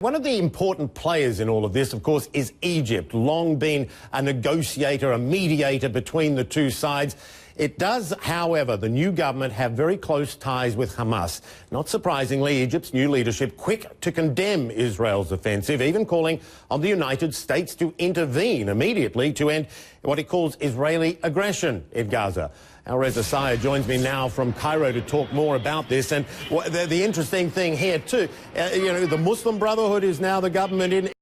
One of the important players in all of this, of course, is Egypt, long been a negotiator, a mediator between the two sides. It does, however, the new government have very close ties with Hamas. Not surprisingly, Egypt's new leadership quick to condemn Israel's offensive, even calling on the United States to intervene immediately to end what it calls Israeli aggression in Gaza. Our Reza Sayed joins me now from Cairo to talk more about this. And the interesting thing here, too, the Muslim Brotherhood is now the government in